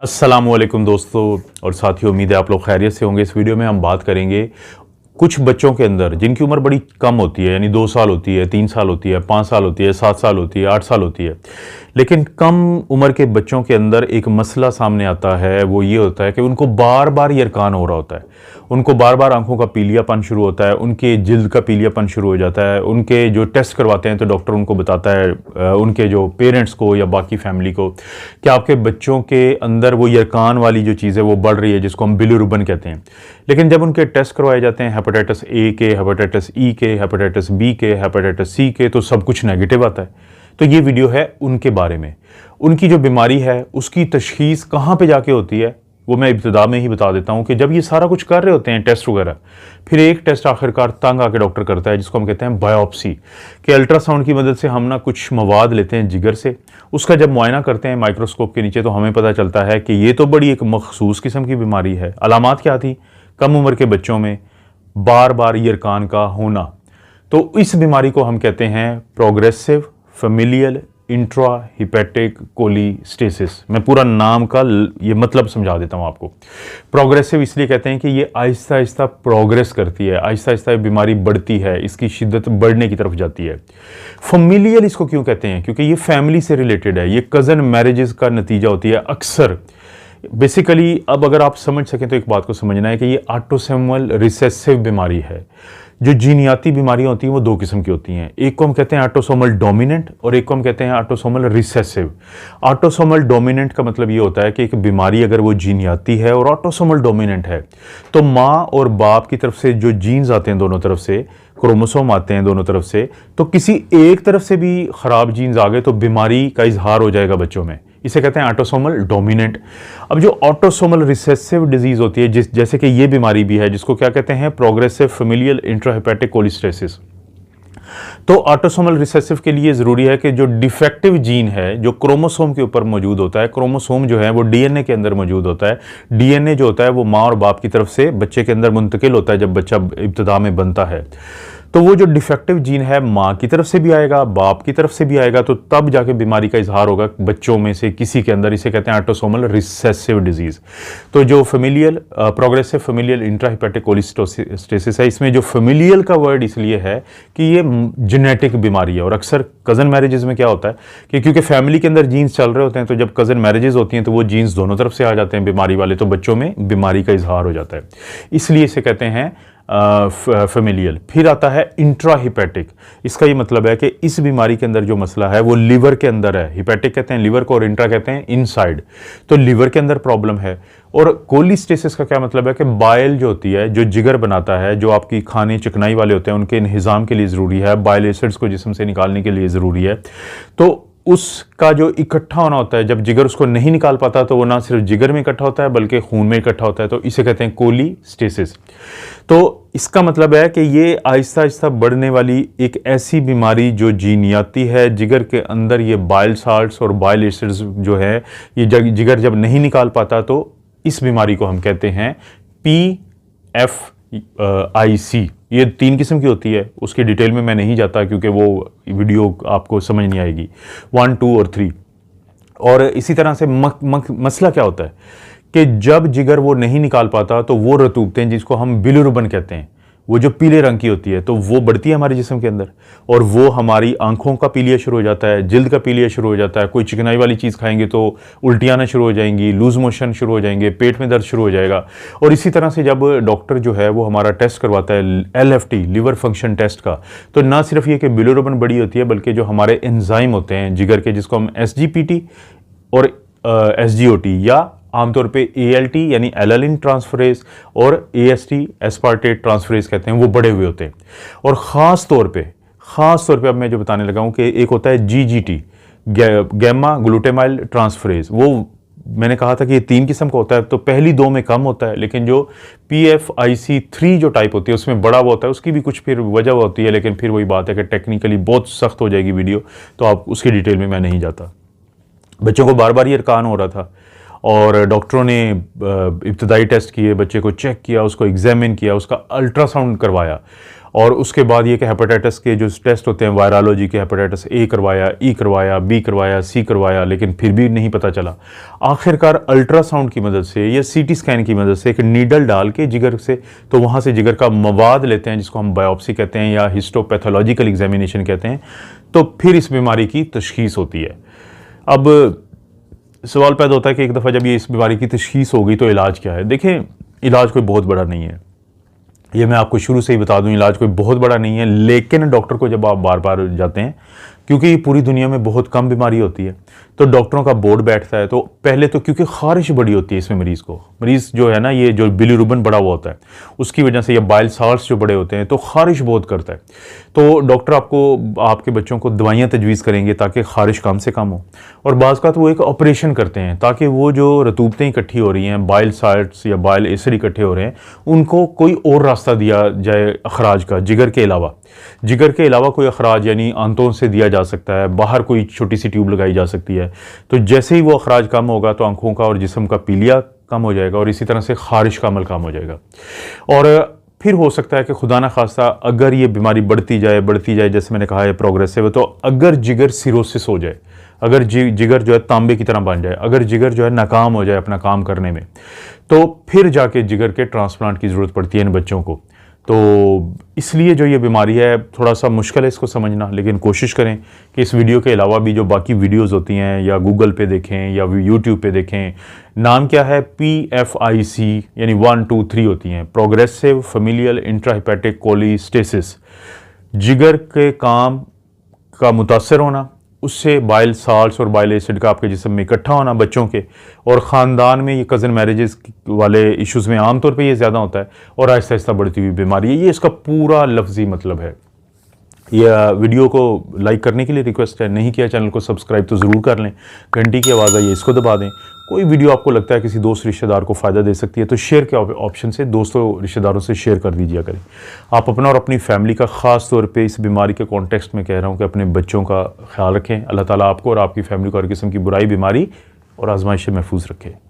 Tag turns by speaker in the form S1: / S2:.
S1: अस्सलामुअलैकुम दोस्तों और साथियों, उम्मीद है आप लोग खैरियत से होंगे। इस वीडियो में हम बात करेंगे कुछ बच्चों के अंदर जिनकी उम्र बड़ी कम होती है, यानी 2 साल होती है, 3 साल होती है, 5 साल होती है, 7 साल होती है, 8 साल होती है, लेकिन कम उम्र के बच्चों के अंदर एक मसला सामने आता है। वो ये होता है कि उनको बार बार यरकान हो रहा होता है, उनको बार बार आंखों का पीलियापन शुरू होता है, उनके जिल्द का पीलियापन शुरू हो जाता है। उनके जो टेस्ट करवाते हैं तो डॉक्टर उनको बताता है, उनके जो पेरेंट्स को या बाकी फैमिली को, कि आपके बच्चों के अंदर वो यरकान वाली जो चीज़ है वो बढ़ रही है, जिसको हम बिलीरुबिन कहते हैं। लेकिन जब उनके टेस्ट करवाए जाते हैं हेपेटाइटिस ए के, हेपेटाइटिस ई के, हेपेटाइटिस बी के, हेपेटाइटिस सी के, तो सब कुछ नेगेटिव आता है। तो ये वीडियो है उनके बारे में। उनकी जो बीमारी है उसकी तशखीस कहाँ पे जाके होती है वो मैं इब्तिदा में ही बता देता हूँ कि जब ये सारा कुछ कर रहे होते हैं टेस्ट वगैरह, फिर एक टेस्ट आखिरकार तंग आके डॉक्टर करता है, जिसको हम कहते हैं बायोप्सी, कि अल्ट्रासाउंड की मदद से हम ना कुछ मवाद लेते हैं जिगर से। उसका जब मुआयना करते हैं माइक्रोस्कोप के नीचे तो हमें पता चलता है कि ये तो बड़ी एक मखसूस किस्म की बीमारी है। अलामात क्या थी? कम उम्र के बच्चों में बार बार यरकान का होना। तो इस बीमारी को हम कहते हैं प्रोग्रेसिव फेमिलियल इंट्रा हिपेटिक कोलिस्टेसिस। मैं पूरा नाम का ये मतलब समझा देता हूँ आपको। प्रोग्रेसिव इसलिए कहते हैं कि ये आहिस्ता आहिस्ता प्रोग्रेस करती है, आहिस्ता आहिस्ता ये बीमारी बढ़ती है, इसकी शिद्दत बढ़ने की तरफ जाती है। फेमिलियल इसको क्यों कहते हैं? क्योंकि ये फैमिली से रिलेटेड है, ये कज़न मैरिजेस का नतीजा होती है अक्सर। बेसिकली अब अगर आप समझ सकें तो एक बात को समझना है कि ये ऑटोसोमल रिसेसिव बीमारी है। जो जीनियाती बीमारियां होती हैं वो 2 किस्म की होती हैं। एक को हम कहते हैं ऑटोसोमल डोमिनेंट और एक को हम कहते हैं ऑटोसोमल रिसेसिव। ऑटोसोमल डोमिनेंट का मतलब ये होता है कि एक बीमारी अगर वो जीनियाती है और ऑटोसोमल डोमिनेंट है तो माँ और बाप की तरफ से जो जीन्स आते हैं, दोनों तरफ से क्रोमोसोम आते हैं दोनों तरफ से, तो किसी एक तरफ से भी खराब जीन्स आ गए तो बीमारी का इजहार हो जाएगा बच्चों में। इसे कहते हैं ऑटोसोमल डोमिनेंट। अब जो ऑटोसोमल रिसेसिव डिजीज होती है, जैसे कि ये बीमारी भी है, जिसको क्या कहते हैं? Progressive familial intrahepatic कोलिस्टेसिस। तो ऑटोसोमल रिसेसिव के लिए जरूरी है कि जो डिफेक्टिव जीन है जो क्रोमोसोम के ऊपर मौजूद होता है, क्रोमोसोम जो है वो डीएनए के अंदर मौजूद होता है। डीएनए जो होता है वो माँ और बाप की तरफ से बच्चे के अंदर मुंतकिल होता है जब बच्चा इब्तिदा में बनता है। तो वो जो डिफेक्टिव जीन है माँ की तरफ से भी आएगा, बाप की तरफ से भी आएगा, तो तब जाके बीमारी का इजहार होगा बच्चों में से किसी के अंदर। इसे कहते हैं ऑटोसोमल रिसेसिव डिजीज। तो जो फेमिलियल प्रोग्रेसिव फेमिलियल इंट्राहेपेटिक कोलिस्टेसिस है, इसमें जो फेमिलियल का वर्ड इसलिए है कि ये जेनेटिक बीमारी है। और अक्सर कज़न मैरिजेस में क्या होता है कि क्योंकि फैमिली के अंदर जीन्स चल रहे होते हैं, तो जब कज़न मैरिजेस होती हैं तो वो जीन्स दोनों तरफ से आ जाते हैं बीमारी वाले, तो बच्चों में बीमारी का इजहार हो जाता है। इसलिए इसे कहते हैं फेमिलियल। फिर आता है इंट्राहिपेटिक। इसका ये मतलब है कि इस बीमारी के अंदर जो मसला है वो लिवर के अंदर है। हिपेटिक कहते हैं लिवर को और इंट्रा कहते हैं इनसाइड। तो लिवर के अंदर प्रॉब्लम है। और कोलिस्टेसिस का क्या मतलब है कि बाइल जो होती है, जो जिगर बनाता है, जो आपकी खाने चिकनाई वाले होते हैं उनके इंहिजाम के लिए ज़रूरी है, बाइल एसिड्स को जिस्म से निकालने के लिए ज़रूरी है, तो उसका जो इकट्ठा होना होता है, जब जिगर उसको नहीं निकाल पाता तो वो ना सिर्फ जिगर में इकट्ठा होता है बल्कि खून में इकट्ठा होता है, तो इसे कहते हैं कोलिस्टेसिस। तो इसका मतलब है कि ये आहिस्ता आहिस्ता बढ़ने वाली एक ऐसी बीमारी जो जीनियाती है, जिगर के अंदर ये बाइल साल्ट्स और बाइल एसिड्स जो है ये जिगर जब नहीं निकाल पाता तो इस बीमारी को हम कहते हैं PFIC। ये 3 किस्म की होती है, उसकी डिटेल में मैं नहीं जाता क्योंकि वो वीडियो आपको समझ नहीं आएगी। 1, 2 और 3। और इसी तरह से मसला क्या होता है कि जब जिगर वो नहीं निकाल पाता तो वो रतूबतें जिसको हम बिलिरुबिन कहते हैं, वो जो पीले रंग की होती है, तो वो बढ़ती है हमारे जिस्म के अंदर और वो हमारी आंखों का पीलिया शुरू हो जाता है, जिल्द का पीलिया शुरू हो जाता है। कोई चिकनाई वाली चीज़ खाएंगे तो उल्टी आना शुरू हो जाएंगी, लूज मोशन शुरू हो जाएंगे, पेट में दर्द शुरू हो जाएगा। और इसी तरह से जब डॉक्टर जो है वो हमारा टेस्ट करवाता है LFT, लिवर फंक्शन टेस्ट का, तो ना सिर्फ ये कि बिलिरुबिन बड़ी होती है बल्कि जो हमारे एंजाइम होते हैं जिगर के, जिसको हम SGPT और SGOT या आमतौर पे ALT यानी एलानिन ट्रांसफरेज और AST एस्पार्टेट ट्रांसफरेज कहते हैं, वो बढ़े हुए होते हैं। और ख़ास तौर पे अब मैं जो बताने लगा हूँ कि एक होता है GGT, गैमा ग्लूटामाइल ट्रांसफरेज। वो मैंने कहा था कि ये 3 किस्म का होता है, तो पहली 2 में कम होता है, लेकिन जो PFIC3 जो टाइप होती है उसमें बड़ा वो होता है। उसकी भी कुछ फिर वजह होती है, लेकिन फिर वही बात है कि टेक्निकली बहुत सख्त हो जाएगी वीडियो, तो आप उसकी डिटेल में मैं नहीं जाता। बच्चों को बार बार यरकान हो रहा था और डॉक्टरों ने इब्तदाई टेस्ट किए, बच्चे को चेक किया, उसको एग्जामिन किया, उसका अल्ट्रासाउंड करवाया और उसके बाद ये कि हेपेटाइटिस के जो टेस्ट होते हैं वायरोलॉजी के, हेपेटाइटिस ए करवाया, ई करवाया, बी करवाया, सी करवाया, लेकिन फिर भी नहीं पता चला। आखिरकार अल्ट्रासाउंड की मदद से या सीटी स्कैन की मदद से एक नीडल डाल के जिगर से, तो वहाँ से जिगर का मवाद लेते हैं जिसको हम बायोप्सी कहते हैं या हिस्टोपैथोलॉजिकल एग्जामिनेशन कहते हैं, तो फिर इस बीमारी की तशखीस होती है। अब सवाल पैदा होता है कि एक दफ़ा जब ये इस बीमारी की तशखीस हो गई तो इलाज क्या है। देखें, इलाज कोई बहुत बड़ा नहीं है, ये मैं आपको शुरू से ही बता दूं, इलाज कोई बहुत बड़ा नहीं है। लेकिन डॉक्टर को जब आप बार बार जाते हैं, क्योंकि पूरी दुनिया में बहुत कम बीमारी होती है, तो डॉक्टरों का बोर्ड बैठता है। तो पहले तो क्योंकि खारिश बड़ी होती है इसमें मरीज़ जो है ना, ये जो बिलीरुबिन बड़ा हुआ होता है उसकी वजह से, या बाइल साल्ट्स जो बड़े होते हैं, तो खारिश बहुत करता है। तो डॉक्टर आपके बच्चों को दवाइयाँ तजवीज़ करेंगे ताकि खारिश कम से कम हो, और बाज़ का तो वो एक ऑपरेशन करते हैं ताकि वो जो रतूबतें इकट्ठी हो रही हैं, बाइल साल्ट्स या बाइल एसिड इकट्ठे हो रहे हैं, उनको कोई और रास्ता दिया जाए अखराज का, जिगर के अलावा कोई अखराज यानी आंतों से दिया जा सकता है, बाहर कोई छोटी सी ट्यूब लगाई जा सकती है। तो जैसे ही वो अखराज कम होगा तो आंखों का और जिस्म का पीलिया कम हो जाएगा, और इसी तरह से खारिश का अमल कम हो जाएगा। और फिर हो सकता है कि खुदा ना खास्ता अगर ये बीमारी बढ़ती जाए, जैसे मैंने कहा है प्रोग्रेसिव है, तो अगर जिगर सिरोसिस हो जाए, अगर जिगर जो है तांबे की तरह बन जाए, अगर जिगर जो है नाकाम हो जाए अपना काम करने में, तो फिर जाके जिगर के ट्रांसप्लांट की ज़रूरत पड़ती है इन बच्चों को। तो इसलिए जो ये बीमारी है थोड़ा सा मुश्किल है इसको समझना, लेकिन कोशिश करें कि इस वीडियो के अलावा भी जो बाकी वीडियोस होती हैं, या गूगल पे देखें या यूट्यूब पे देखें। नाम क्या है? PFIC यानी 1 2 3 होती हैं, प्रोग्रेसिव फेमिलियल इंट्राहिपैटिक कोलिस्टेसिस। जिगर के काम का मुतासर होना, उससे बाइल साल्ट्स और बाइल एसिड का आपके जिस्म में इकट्ठा होना बच्चों के, और ख़ानदान में ये कज़न मैरिजेस वाले इश्यूज़ में आमतौर पे ये ज़्यादा होता है, और आहिस्ता आहिस्ता बढ़ती हुई बीमारी है। ये इसका पूरा लफ्ज़ी मतलब है। यह वीडियो को लाइक करने के लिए रिक्वेस्ट है, नहीं किया चैनल को सब्सक्राइब तो ज़रूर कर लें, घंटी की आवाज़ आई इसको दबा दें। कोई वीडियो आपको लगता है किसी दोस्त रिश्तेदार को फ़ायदा दे सकती है तो शेयर के ऑप्शन से दोस्तों रिश्तेदारों से शेयर कर दीजिए करें। आप अपना और अपनी फैमिली का ख़ास तौर पे इस बीमारी के कॉन्टेक्स्ट में कह रहा हूँ कि अपने बच्चों का ख्याल रखें। अल्लाह ताला आपको और आपकी फैमिली को हर किस्म की बुराई, बीमारी और आजमाइश से महफूज रखे।